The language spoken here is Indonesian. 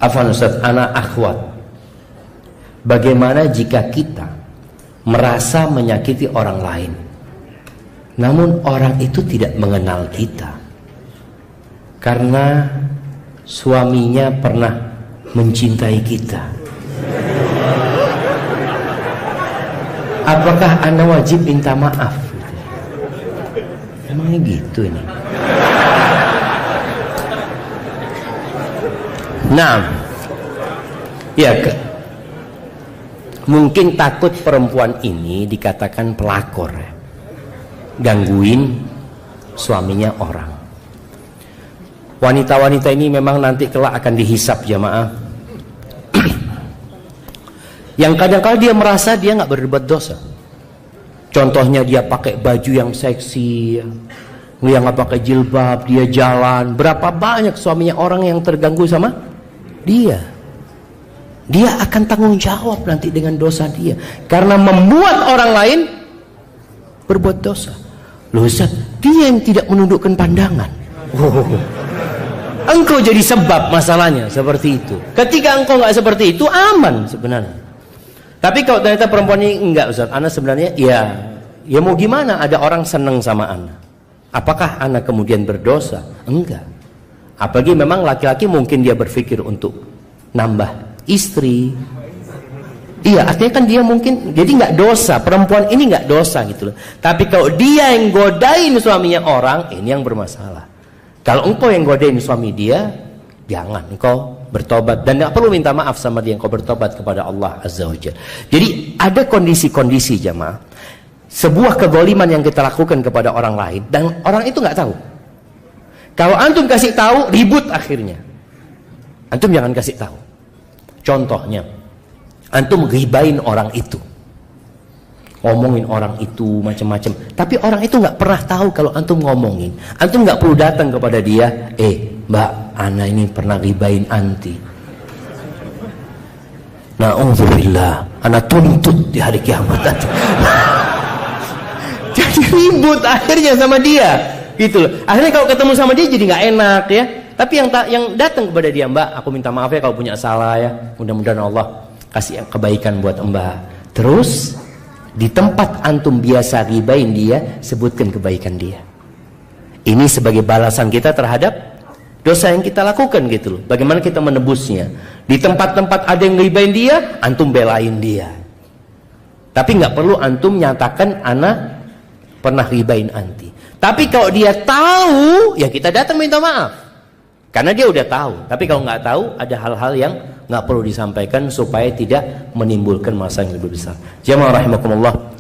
Afwan Ustaz, ana akhwat. Bagaimana jika kita merasa menyakiti orang lain, namun orang itu tidak mengenal kita karena suaminya pernah mencintai kita? Apakah Anda wajib minta maaf? Emangnya gitu ini? Nah, ya, mungkin takut perempuan ini dikatakan pelakor, ya, gangguin suaminya orang. Wanita-wanita ini memang nanti kelak akan dihisap jamaah. Yang kadang-kadang dia merasa dia nggak berbuat dosa. Contohnya dia pakai baju yang seksi, dia nggak pakai jilbab, dia jalan. Berapa banyak suaminya orang yang terganggu sama dia. Dia akan tanggung jawab nanti dengan dosa dia karena membuat orang lain berbuat dosa. Loh Ustaz, dia yang tidak menundukkan pandangan. Engkau jadi sebab masalahnya seperti itu. Ketika engkau nggak seperti itu, aman sebenarnya. Tapi kalau ternyata perempuan ini enggak Ustaz, Ana sebenarnya ya mau gimana, ada orang seneng sama Ana. Apakah Ana kemudian berdosa? Enggak. Apalagi memang laki-laki mungkin dia berpikir untuk nambah istri. Iya, artinya kan dia mungkin jadi nggak dosa, perempuan ini nggak dosa gitu loh. Tapi kalau dia yang godain suaminya orang, ini yang bermasalah. Kalau engkau yang godain suami dia, jangan, engkau bertobat dan nggak perlu minta maaf sama dia, engkau bertobat kepada Allah Azza wa Jalla. Jadi ada kondisi-kondisi jamaah, sebuah kezaliman yang kita lakukan kepada orang lain dan orang itu nggak tahu. Kalau antum kasih tahu, ribut akhirnya. Antum jangan kasih tahu. Contohnya, antum ghibain orang itu, ngomongin orang itu macam-macam, tapi orang itu nggak pernah tahu kalau antum ngomongin. Antum nggak perlu datang kepada dia, Mbak, ana ini pernah ghibain anti. Na'udzubillah, ana tuntut di hari kiamat. Jadi ribut akhirnya sama dia, gitu loh. Akhirnya kalau ketemu sama dia jadi nggak enak ya. Tapi yang datang kepada dia, Mbak, aku minta maaf ya kalau punya salah ya. Mudah-mudahan Allah kasih kebaikan buat Mbak. Terus di tempat antum biasa ghibain dia, sebutkan kebaikan dia. Ini sebagai balasan kita terhadap dosa yang kita lakukan gitu loh. Bagaimana kita menebusnya? Di tempat-tempat ada yang ghibain dia, antum belain dia. Tapi nggak perlu antum nyatakan ana pernah ghibain anti. Tapi kalau dia tahu, ya kita datang minta maaf. Karena dia udah tahu. Tapi kalau nggak tahu, ada hal-hal yang nggak perlu disampaikan supaya tidak menimbulkan masalah yang lebih besar. Jamaah rahimakumullah.